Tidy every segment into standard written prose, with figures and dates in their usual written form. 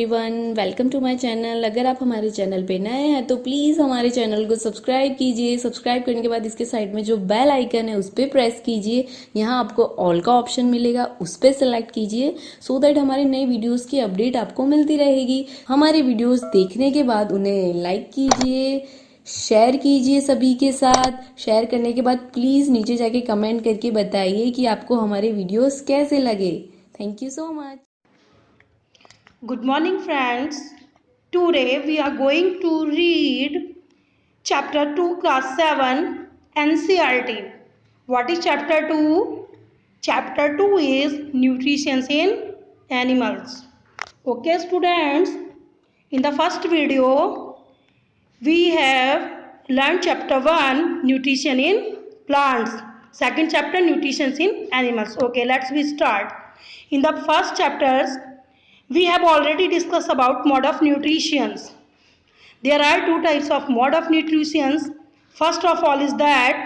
Everyone, welcome to my channel. अगर आप हमारे चैनल पे नए हैं तो प्लीज़ हमारे चैनल को सब्सक्राइब कीजिए। सब्सक्राइब करने के बाद इसके साइड में जो बेल आइकन है उस पर प्रेस कीजिए। यहाँ आपको ऑल का ऑप्शन मिलेगा, उस पर सेलेक्ट कीजिए सो दैट हमारे नए वीडियोस की अपडेट आपको मिलती रहेगी। हमारे वीडियोस देखने के बाद उन्हें लाइक कीजिए, शेयर कीजिए सभी के साथ। शेयर करने के बाद प्लीज़ नीचे जाके कमेंट करके बताइए कि आपको हमारे वीडियोस कैसे लगे। Thank you so much. Good morning, friends. Today we are going to read chapter 2, class 7, NCERT. What is chapter 2? Chapter 2 is nutrition in animals. Okay, students, in the first video we have learned chapter 1, nutrition in plants. Second chapter, nutrition in animals. Okay, let's we start. In the first chapters we have already discussed about mode of nutrition. There are two types of mode of nutrition. First of all is that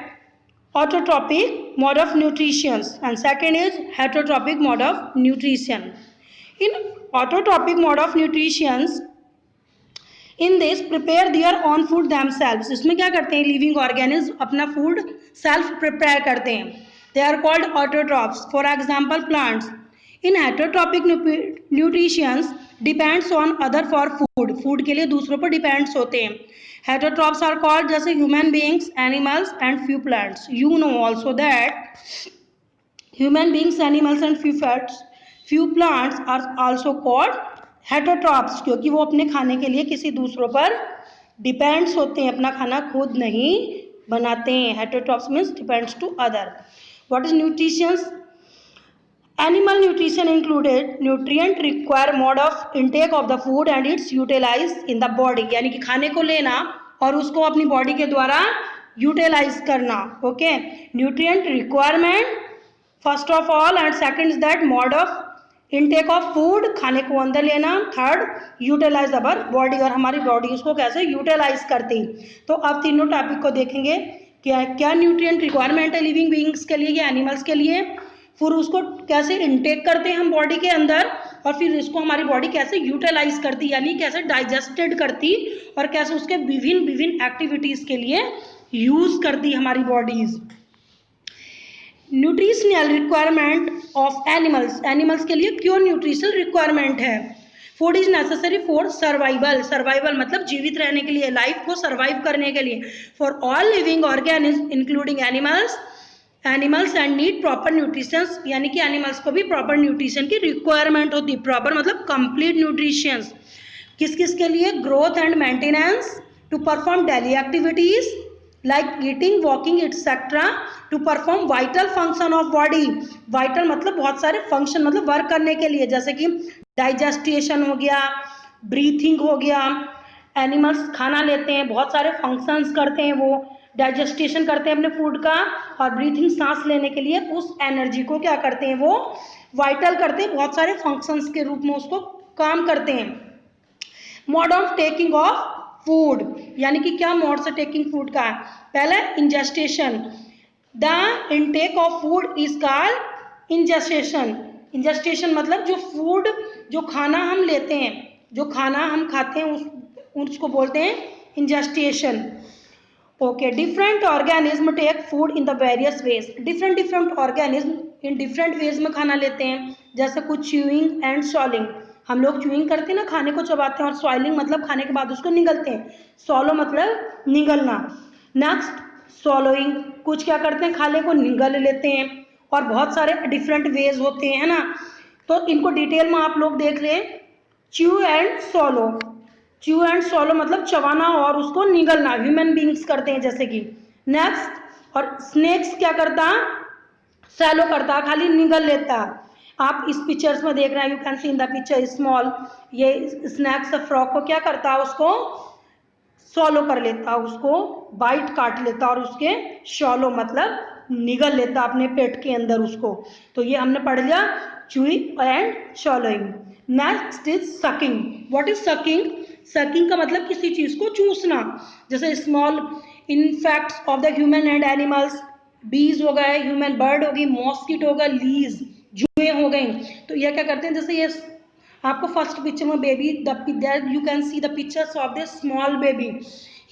autotrophic mode of nutrition and second is heterotrophic mode of nutrition. In autotrophic mode of nutrition, in this prepare their own food themselves. इसमें क्या करते हैं, living organism अपना food self prepare करते हैं. They are called autotrophs. For example, plants. In heterotrophic nutrition depends on other for food. Food के लिए दूसरों पर depends होते हैं. Heterotrophs are called जैसे human beings, animals and few plants. You know also that human beings, animals and few plants are also called heterotrophs, क्योंकि वो अपने खाने के लिए किसी दूसरों पर डिपेंड्स होते हैं, अपना खाना खुद नहीं बनाते हैं. heterotrophs means depends to other. What is nutrition? Animal nutrition included nutrient require mode of intake of the food and its utilized in the body. यानी कि खाने को लेना और उसको अपनी बॉडी के द्वारा यूटिलाइज करना. Okay, nutrient requirement first of all and second is that mode of intake of food, खाने को अंदर लेना. थर्ड, यूटिलाइज अवर बॉडी, और हमारी बॉडी उसको कैसे यूटिलाइज करती. तो अब तीनों टॉपिक को देखेंगे. क्या क्या न्यूट्रिएंट रिक्वायरमेंट है लिविंग बीइंग्स के लिए या एनिमल्स के लिए, फिर उसको कैसे इनटेक करते हैं हम बॉडी के अंदर, और फिर इसको हमारी बॉडी कैसे यूटिलाइज करती यानी कैसे डाइजेस्टेड करती, और कैसे उसके विभिन्न विभिन्न एक्टिविटीज के लिए यूज करती हमारी bodies. Nutritional requirement of animals, animals के लिए क्यों न्यूट्रिशनल रिक्वायरमेंट है. Food is necessary for survival, survival मतलब जीवित रहने के लिए, लाइफ को सर्वाइव करने के लिए. For all living organism including animals and need proper nutrition, यानी कि एनिमल्स को भी प्रॉपर न्यूट्रिशन की रिक्वायरमेंट होती है. प्रॉपर मतलब कंप्लीट न्यूट्रिशन. किस किस के लिए, growth and maintenance, to perform daily activities like eating, walking etc, to perform vital function of body. vital मतलब बहुत सारे function मतलब वर्क करने के लिए, जैसे कि डाइजेस्टेशन हो गया, ब्रीथिंग हो गया. एनिमल्स खाना लेते हैं, बहुत सारे फंक्शंस करते हैं, वो डाइजेस्टेशन करते हैं अपने फूड का, और ब्रीथिंग सांस लेने के लिए उस एनर्जी को क्या करते हैं, वो वाइटल करते हैं, बहुत सारे फंक्शंस के रूप में उसको काम करते हैं. Mode of taking of food, यानी कि क्या मोड से टेकिंग फूड का है. पहले ingestion, the intake of food is called ingestion. Ingestion मतलब जो फूड, जो खाना हम लेते हैं, जो खाना हम खाते हैं उसको बोलते हैं ingestion. Okay, different organism take food in the various ways. Different organism in different ways में खाना लेते हैं, जैसे कुछ च्यूइंग एंड सॉलिंग. हम लोग च्यूइंग करते हैं ना, खाने को चबाते हैं, और सॉइलिंग मतलब खाने के बाद उसको निगलते हैं. सॉलो मतलब निगलना. नेक्स्ट सॉलोइंग, कुछ क्या करते हैं, खाने को निगल लेते हैं, और बहुत सारे डिफरेंट वेज होते हैं, है ना. तो इनको डिटेल में आप लोग देख लें. च्यू एंड सॉलो, च्यू एंड सॉलो मतलब चबाना और उसको निगलना, ह्यूमन बींग्स करते हैं जैसे कि. नेक्स्ट, और स्नेक्स क्या करता, सैलो करता, खाली निगल लेता. आप इस पिक्चर्स में देख रहे हैं, you can C in the picture small, ये स्नैक्स फ्रॉक को क्या करता है, उसको सॉलो कर लेता, उसको बाइट काट लेता, और उसके शॉलो मतलब निगल लेता अपने पेट के अंदर उसको. तो ये हमने पढ़ लिया chewing and swallowing. Next is sucking. What is sucking. Sucking का मतलब किसी चीज को चूसना, जैसे small insects of the human and animals, bees हो गए, ह्यूमन बर्ड होगी, मॉस्किटो होगा, लीज जुए हो गई. तो ये क्या करते हैं, जैसे ये आपको फर्स्ट पिक्चर में baby you can see the pictures of the small baby,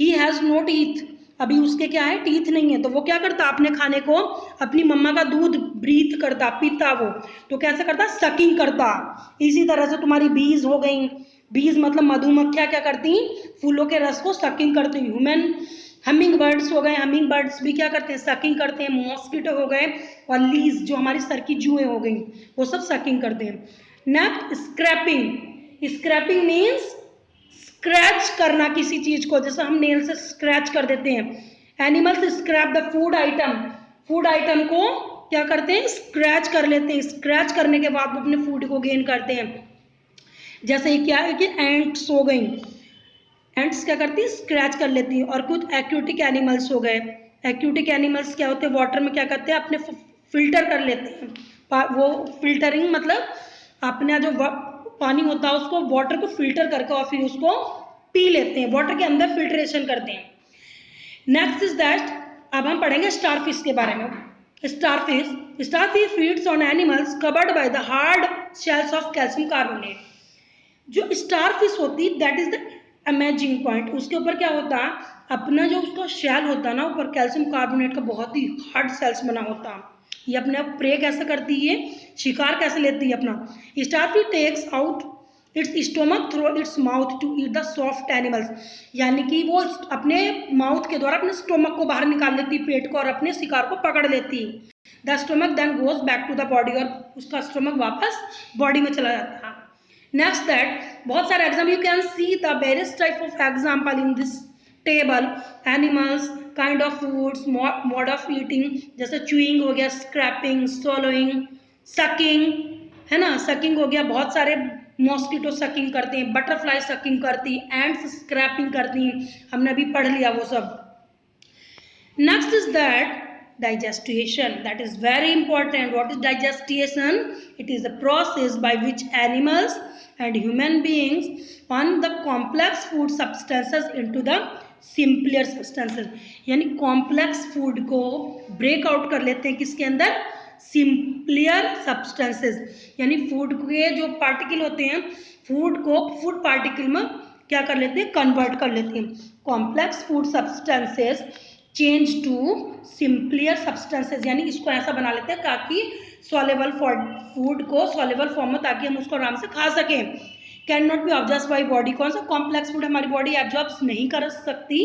he has no teeth, अभी उसके क्या है, टीथ नहीं है, तो वो क्या करता, अपने खाने को अपनी मम्मा का दूध ब्रीथ करता, पीता वो, तो कैसे करता, सकिंग करता। इसी तरह से तुम्हारी बीज हो गई, बीज मतलब मधुमक्खियाँ क्या करती, फूलों के रस को सकिंग करती। ह्यूमन हमिंग बर्ड्स हो गए, हमिंग बर्ड्स भी क्या करते हैं, सकिंग करते हैं। मॉस्किटो हो गए, और लीज जो हमारी सर की जुएं हो गई, वो सब सकिंग करते हैं। Next scraping, scraping means scratch करना किसी चीज को, जैसे हम नेल से स्क्रैच कर देते हैं। Animals scrap the food item, food item को क्या करते हैं, स्क्रैच कर लेते हैं, स्क्रैच करने के बाद वो अपने फूड को गेन करते हैं। जैसे क्या है कि एंट्स हो गई, एंट्स क्या करती है, स्क्रैच कर लेती है। और कुछ एक्यूटिक एनिमल्स हो गए, एक्यूटिक एनिमल्स क्या होते हैं, वाटर में क्या करते हैं, अपने फिल्टर कर लेते हैं। वो फिल्टरिंग मतलब अपना जो पानी होता है उसको, वाटर को फिल्टर करके और फिर उसको पी लेते हैं, वाटर के अंदर फिल्ट्रेशन करते हैं। नेक्स्ट इज दैट, अब हम पढ़ेंगे स्टारफिश के बारे में। Starfish feeds on animals covered by the hard shells of calcium carbonate. जो स्टारफिश होती है that is the amazing point, उसके ऊपर क्या होता है, अपना जो उसका शेल होता है ना, ऊपर कैल्शियम कार्बोनेट का बहुत ही हार्ड सेल्स बना होता है। ये अपने आप प्रे कैसे करती है, शिकार कैसे लेती है अपना। Starfish takes out its stomach through its mouth to eat the soft animals, यानी कि वो अपने माउथ के द्वारा अपने स्टोमक को बाहर निकाल लेती है, पेट को, और अपने शिकार को पकड़ लेती है। The stomach then goes back to the body, और उसका स्टोमक वापस बॉडी में चला जाता है। नेक्स्ट दैट, बहुत सारे example, you can see the various type of example in this table. Animals, kind of foods, mode of eating, जैसे च्यूइंग हो गया, स्क्रैपिंग, swallowing, सकिंग, है ना, सकिंग हो गया, बहुत सारे मॉस्किटो सकिंग करते हैं, बटरफ्लाई सकिंग करती, एंड्स स्क्रैपिंग करती, हमने अभी पढ़ लिया वो सब। Next is that digestion, that is very important. What is digestion? It is the process by which animals and human beings turn the complex food substances into the simpler substances, यानी complex food को break out कर लेते हैं किसके अंदर, सिंपलियर substances, यानी food के जो पार्टिकल होते हैं, फूड को फूड पार्टिकल में क्या कर लेते हैं, कन्वर्ट कर लेते हैं। Complex food substances change to simpler substances, यानी इसको ऐसा बना लेते हैं ताकि सॉल्युबल फूड को सॉल्युबल फॉर्म में, ताकि हम उसको आराम से खा सकें। Can not be observe by body, कौन सा कॉम्प्लेक्स फूड हमारी बॉडी एब्जॉर्ब नहीं कर सकती,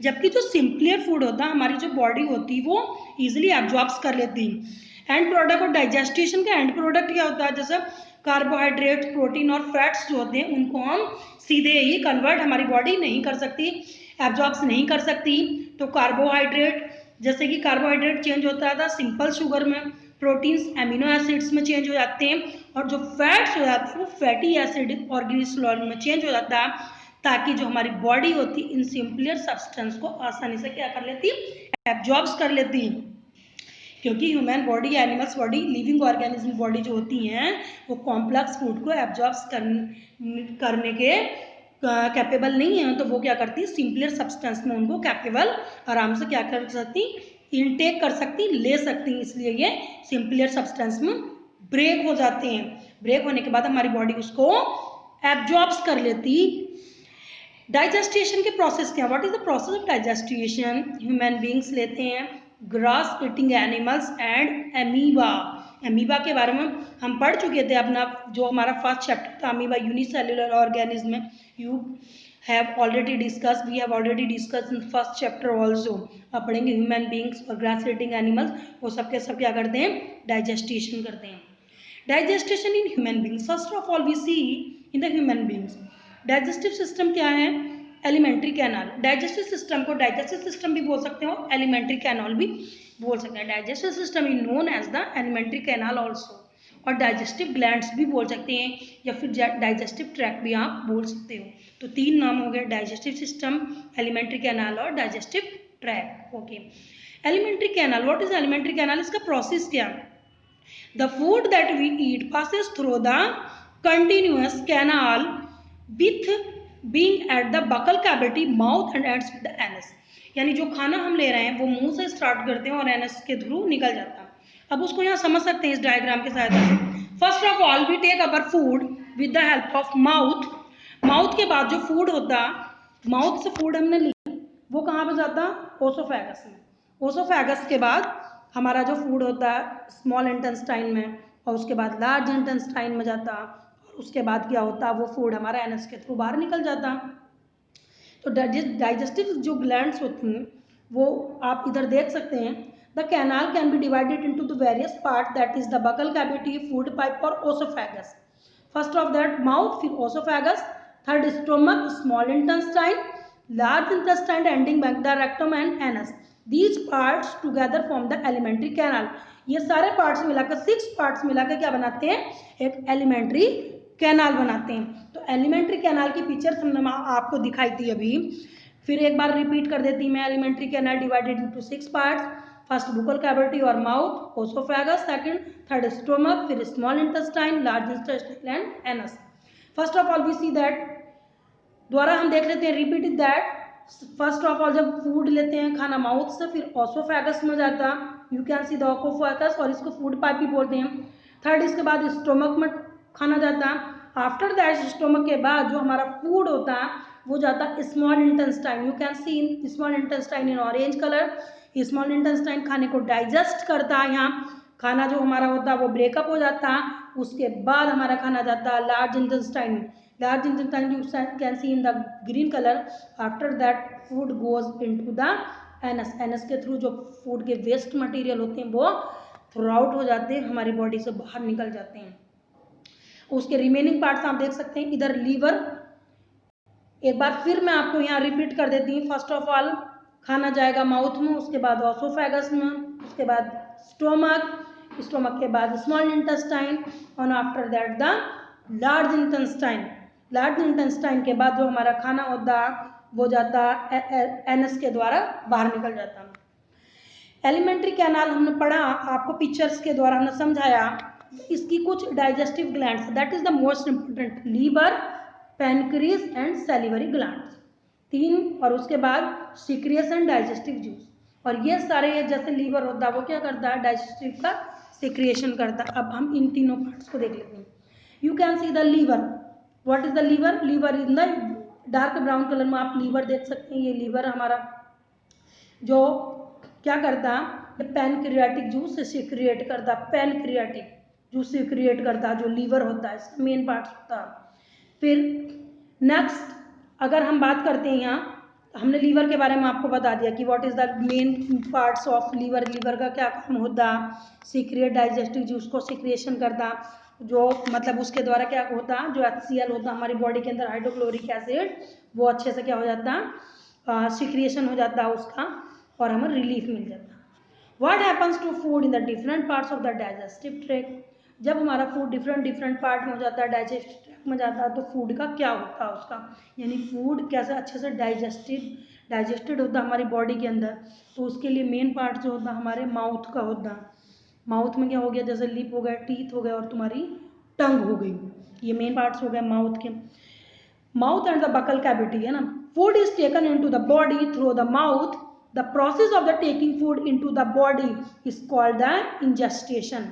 जबकि जो सिंपलियर फूड होता है हमारी जो बॉडी होती है वो इजिली एब्जॉर्ब कर लेती है। एंड प्रोडक्ट और डाइजेस्टेशन का एंड प्रोडक्ट क्या होता है, जैसे कार्बोहाइड्रेट, प्रोटीन और फैट्स जो होते हैं उनको हम सीधे ही कन्वर्ट हमारी बॉडी नहीं कर सकती, एब्जॉर्ब नहीं कर सकती। तो कार्बोहाइड्रेट, जैसे कि कार्बोहाइड्रेट चेंज होता था सिंपल शुगर में, प्रोटीन्स एमिनो एसिड्स में चेंज हो जाते हैं, और जो फैट्स हो जाते हैं वो फैटी एसिड और ग्लिसरॉल में चेंज हो जाता है, ताकि जो हमारी बॉडी होती इन सिंपलियर सब्सटेंस को आसानी से क्या कर लेती, एब्जॉर्ब कर लेती। क्योंकि human body, animals body, living organism body जो होती हैं वो कॉम्प्लेक्स फूड को एब्जॉर्ब करने के कैपेबल नहीं है, तो वो क्या करती है, सिंपलियर सब्सटेंस में उनको कैपेबल आराम से क्या कर सकती, इनटेक कर सकती, ले सकती, इसलिए ये सिंपलियर सब्सटेंस में ब्रेक हो जाते हैं। ब्रेक होने के बाद हमारी बॉडी उसको एब्जॉर्ब कर लेती। डाइजेस्टेशन के प्रोसेस क्या, what is the process of digestion, human beings लेते हैं grass eating animals and amoeba. Amoeba के बारे में हम पढ़ चुके थे, अपना जो हमारा फर्स्ट चैप्टर था amoeba unicellular organism, you have already discuss, we have already discuss in first chapter also. अब पढ़ेंगे ह्यूमन बींग्स और ग्रास ईटिंग एनिमल्स, वो सब के सब क्या करते हैं, डाइजेस्टेशन करते हैं। Digestion in human beings, first of all we see in the human beings, digestive system क्या है, एलिमेंट्री कैनाल। डाइजेस्टिव सिस्टम को डाइजेस्टिव सिस्टम भी बोल सकते हो, एलिमेंट्री कैनाल भी बोल सकते हैं। Digestive system is known as the alimentary canal also, और डाइजेस्टिव ग्लैंड्स भी बोल सकते हैं, या फिर डाइजेस्टिव ट्रैक्ट भी आप बोल सकते हो। तो तीन नाम हो गए, डाइजेस्टिव सिस्टम, एलिमेंट्री कैनाल और digestive tract. Okay, alimentary canal, what is alimentary canal, इसका प्रोसेस क्या, the food that we eat passes through the continuous canal with being at the buccal cavity mouth and ends with the anus, यानी जो खाना हम ले रहे हैं वो मुंह से स्टार्ट करते हैं और एनस के थ्रू निकल जाता है। अब उसको यहाँ समझ सकते हैं इस डायग्राम के सहायता से। First of all we take our food, with the help of mouth. Mouth के बाद जो फूड होता, माउथ से फूड हमने लिया, वो कहाँ पे जाता? ओसोफेगस में। ओसोफेगस के बाद हमारा जो फूड होता है स्मॉल इंटेस्टाइन में, और उसके बाद लार्ज इंटेस्टाइन में जाता, और उसके बाद क्या होता, वो फूड हमारा एनस के थ्रू बाहर निकल जाता। तो डाइजेस्टिव जो ग्लैंड्स होती हैं वो आप इधर देख सकते हैं। The canal can be divided into the various part, that is the buccal cavity, food pipe और oesophagus. First of that mouth, फिर oesophagus, third stomach, small intestine, large intestine ending back the rectum and anus. These parts together form the alimentary canal. ये सारे parts मिलाकर 6 parts मिलाकर क्या बनाते हैं? एक एलिमेंट्री कैनाल बनाते हैं। तो एलिमेंट्री कैनाल की पिक्चर्स हमने आपको दिखाई थी अभी, फिर एक बार रिपीट कर देती मैं। Alimentary canal divided into 6 parts, first buccal cavity और mouth, oesophagus, second third stomach, फिर small intestine, large intestine and anus. First of all we see that, दोबारा हम देख लेते हैं, repeat that. First of all जब फूड लेते हैं खाना माउथ से, फिर ओसोफेगस में जाता, you can see the oesophagus, और इसको फूड पाइप भी बोलते हैं। थर्ड इसके बाद स्टोमक में खाना जाता। आफ्टर दैट स्टोमक के बाद जो हमारा फूड होता है वो जाता small intestine, you can C in small intestine in orange colour. Small intestine खाने को डाइजेस्ट करता है, यहाँ खाना जो हमारा होता है वो ब्रेकअप हो जाता है। उसके बाद हमारा खाना जाता है लार्ज इंटेस्टाइन में। Large intestine you can C in the green colour. After that food goes into the anus. Anus के थ्रू जो फूड के वेस्ट मटेरियल होते हैं वो थ्रू आउट हो जाते हैं, हमारी बॉडी से बाहर निकल जाते हैं। उसके रिमेनिंग पार्ट्स आप देख सकते हैं। इधर लीवर, एक बार फिर मैं आपको यहाँ रिपीट कर देती हूँ। फर्स्ट ऑफ ऑल खाना जाएगा माउथ में, उसके बाद ओसोफेगस में, उसके बाद स्टोमक, स्टोमक के बाद स्मॉल इंटेस्टाइन, और after that the large intestine. Large intestine के बाद जो हमारा खाना होता वो जाता एनस के द्वारा बाहर निकल जाता। एलिमेंट्री कैनाल हमने पढ़ा, आपको पिक्चर्स के द्वारा हमने समझाया। इसकी कुछ digestive glands, that is the most important, liver, pancreas and salivary glands, 3, और उसके बाद सिक्रियस एंड डाइजेस्टिव जूस। और ये सारे, जैसे लीवर होता है वो क्या करता है? डाइजेस्टिव का सिक्रिएशन करता है। अब हम इन तीनों पार्ट्स को देख लेते हैं। You can see the liver. What is the liver? Liver in the dark brown colour में आप लीवर देख सकते हैं। ये लीवर हमारा जो क्या करता है? पैनक्रियाटिक जूस सिक्रिएट करता, पैनक्रियाटिक जूस सिक्रिएट करता, जो लीवर होता है इसका मेन पार्ट होता है। फिर नेक्स्ट अगर हम बात करते हैं, यहाँ हमने लीवर के बारे में आपको बता दिया कि what is the main parts of liver. Liver का क्या काम होता? सिक्रिएट डाइजेस्टिव जूस को सिक्रिएशन करता, जो मतलब उसके द्वारा क्या होता, जो HCl होता हमारी बॉडी के अंदर, हाइड्रोक्लोरिक एसिड, वो अच्छे से क्या हो जाता, सिक्रिएशन हो जाता उसका, और हमें रिलीफ मिल जाता। What happens to food in the different parts of the digestive tract. जब हमारा फूड डिफरेंट पार्ट में हो जाता है, डाइजेस्टिव ट्रैक्ट में जाता है, तो फूड का क्या होता है उसका, यानी फूड कैसे अच्छे से डाइजेस्टेड होता है हमारी बॉडी के अंदर। तो उसके लिए मेन पार्ट जो होता है हमारे माउथ का होता है। माउथ में क्या हो गया? जैसे लिप हो गया, टीथ हो गया, और तुम्हारी टंग हो गई, ये मेन पार्ट्स हो गए माउथ के। Mouth and the buccal cavity है ना। Food is taken into the body through the mouth. The process of the taking food into the body is called the ingestion.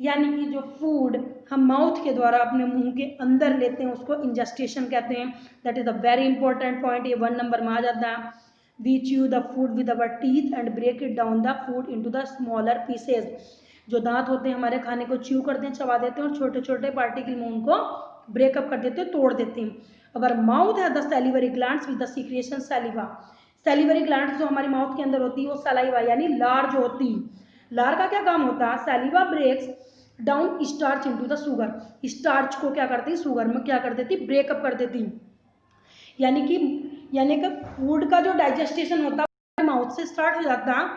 यानी कि जो फूड हम mouth के द्वारा अपने मुंह के अंदर लेते हैं उसको इंजेस्टेशन कहते हैं। That is a very important point, ये 1 नंबर में आ जाता है। We chew the food with our teeth and break it down the food into the smaller pieces. जो दांत होते हैं हमारे खाने को च्यू करते हैं, चबा देते हैं, और छोटे छोटे पार्टिकल में उनको ब्रेकअप कर देते हैं, तोड़ देते हैं। अगर माउथ है the salivary glands with the secretion saliva. Salivary glands जो हमारी माउथ के अंदर होती है वो सलाइवा यानी लार जो होती है, लार का क्या काम होता है? Saliva breaks down starch into the sugar. Starch को क्या करती है? शुगर में क्या कर देती? ब्रेकअप कर देती। यानी कि फूड का जो डाइजेस्टेशन होता है माउथ से स्टार्ट हो जाता है।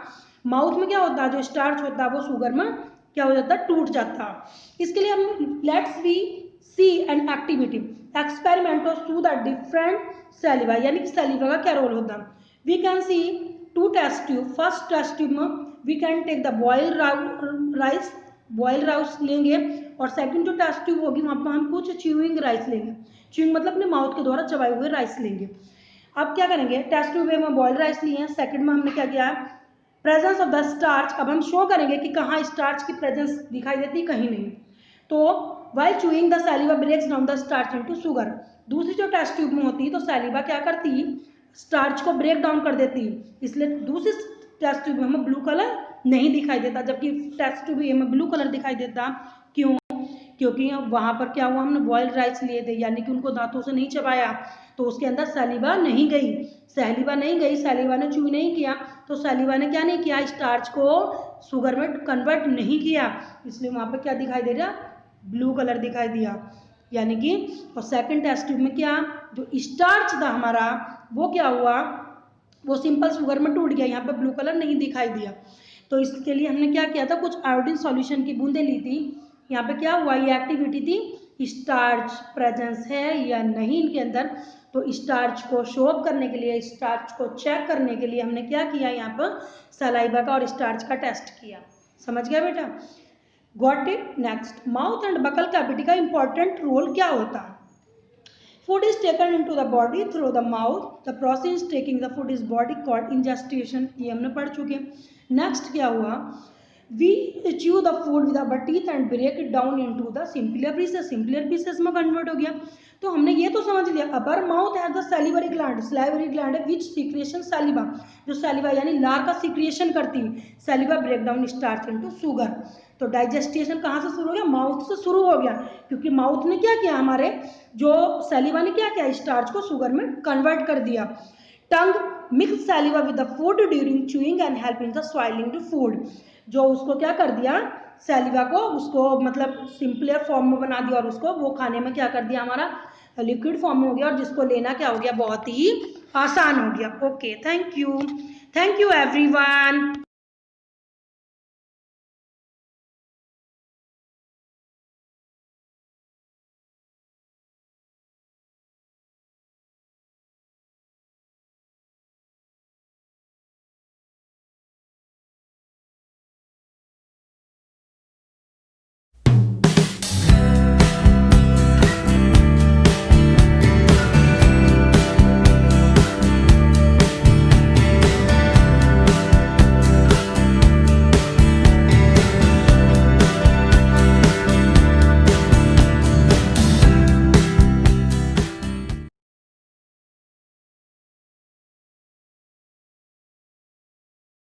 माउथ में क्या होता है? जो स्टार्च होता है वो शुगर में क्या हो जाता है? टूट जाता है। इसके लिए हम let's we see an activity experiment to the different saliva, यानी कि सैलिवा का क्या रोल होता है। We can see 2 test tube. First test tube में we can take the boiled rice लेंगे, और सेकंड जो टेस्ट ट्यूब होगी वहाँ पर हम कुछ च्यूइंग राइस लेंगे। च्यूइंग मतलब अपने माउथ के द्वारा चबाए हुए राइस लेंगे। अब क्या करेंगे? टेस्ट ट्यूब में बॉइल्ड राइस लिए हैं, सेकंड में हमने क्या किया है? Presence of the starch. अब हम शो करेंगे कि कहाँ स्टार्च की प्रेजेंस दिखाई देती, कहीं नहीं। तो while chewing the saliva breaks down the starch into sugar. दूसरी जो टेस्ट ट्यूब में होती है तो सैलिवा क्या करती, स्टार्च को ब्रेक डाउन कर देती, इसलिए दूसरी टेस्ट ट्यूब में हमें ब्लू कलर नहीं दिखाई देता, जबकि टेस्ट ट्यूब में ब्लू कलर दिखाई देता। क्यों? क्योंकि वहाँ पर क्या हुआ, हमने बॉइल्ड राइस लिए थे, यानी कि उनको दांतों से नहीं चबाया, तो उसके अंदर सैलिवा नहीं गई, सैलिवा ने चू नहीं किया, तो सैलिवा ने क्या नहीं किया, स्टार्च को शुगर में कन्वर्ट नहीं किया, इसलिए वहाँ पर क्या दिखाई दे रहा, ब्लू कलर दिखाई दिया। यानी कि और सेकंड टेस्ट ट्यूब में क्या, जो स्टार्च था हमारा वो क्या हुआ, वो सिंपल शुगर में टूट गया, यहाँ पर ब्लू कलर नहीं दिखाई दिया। तो इसके लिए हमने क्या किया था, कुछ आयोडीन सॉल्यूशन की बूंदें ली थी। यहाँ पे क्या हुआ, ये एक्टिविटी थी स्टार्च प्रेजेंस है या नहीं इनके अंदर, तो स्टार्च को शो अप करने के लिए, स्टार्च को चेक करने के लिए हमने क्या किया, यहाँ पर सलाइवा का और स्टार्च का टेस्ट किया। समझ गया बेटा? Got it? Next, mouth and buccal cavity का इंपॉर्टेंट रोल क्या होता है? Food is taken into the body through the mouth. The process taking the food is body called ingestion. ये हमने पढ़ चुके हैं। नेक्स्ट क्या हुआ, we chew the food with our teeth and break it down into the simpler pieces. Simpler pieces में convert हो गया। तो हमने ये तो समझ लिया, upper mouth has the salivary gland, salivary gland है विच सीक्रेशन सैलिवा, जो सैलिवा यानी लार का सीक्रेशन करती है, saliva break down starch into sugar. तो डाइजेस्टेशन कहाँ से शुरू हो गया, माउथ से शुरू हो गया, क्योंकि माउथ ने क्या किया, हमारे जो सैलिवा ने क्या किया, स्टार्च को शुगर में कन्वर्ट कर दिया। Tongue mix saliva with the food during chewing and help in the swallowing the food, जो उसको क्या कर दिया, सैलिवा को उसको मतलब सिंपलर फॉर्म में बना दिया, और उसको वो खाने में क्या कर दिया, हमारा लिक्विड फॉर्म हो गया, और जिसको लेना क्या हो गया, बहुत ही आसान हो गया। Okay, thank you everyone.